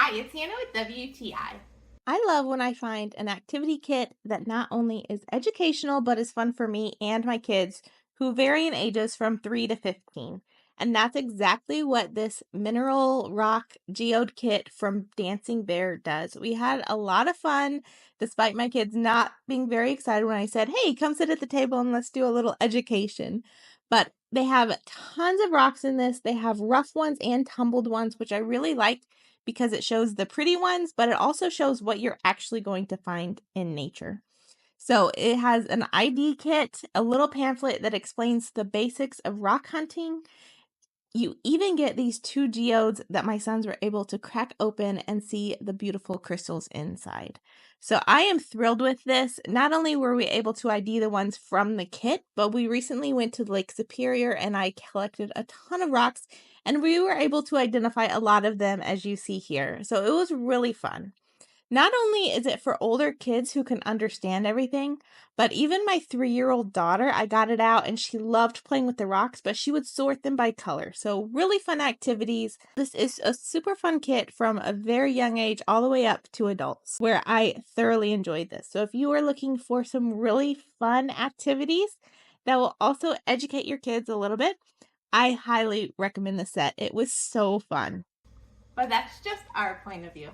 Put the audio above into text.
Hi, it's Hannah with WTI. I love when I find an activity kit that not only is educational, but is fun for me and my kids who vary in ages from 3 to 15. And that's exactly what this mineral rock geode kit from Dancing Bear does. We had a lot of fun, despite my kids not being very excited when I said, hey, come sit at the table and let's do a little education. But they have tons of rocks in this. They have rough ones and tumbled ones, which I really like because it shows the pretty ones, but it also shows what you're actually going to find in nature. So it has an ID kit, a little pamphlet that explains the basics of rock hunting. You even get these two geodes that my sons were able to crack open and see the beautiful crystals inside. So I am thrilled with this. Not only were we able to ID the ones from the kit, but we recently went to Lake Superior and I collected a ton of rocks and we were able to identify a lot of them as you see here. So it was really fun. Not only is it for older kids who can understand everything, but even my 3-year-old daughter, I got it out and she loved playing with the rocks, but she would sort them by color. So, really fun activities. This is a super fun kit from a very young age all the way up to adults, where I thoroughly enjoyed this. So, if you are looking for some really fun activities that will also educate your kids a little bit, I highly recommend the set. It was so fun. But that's just our point of view.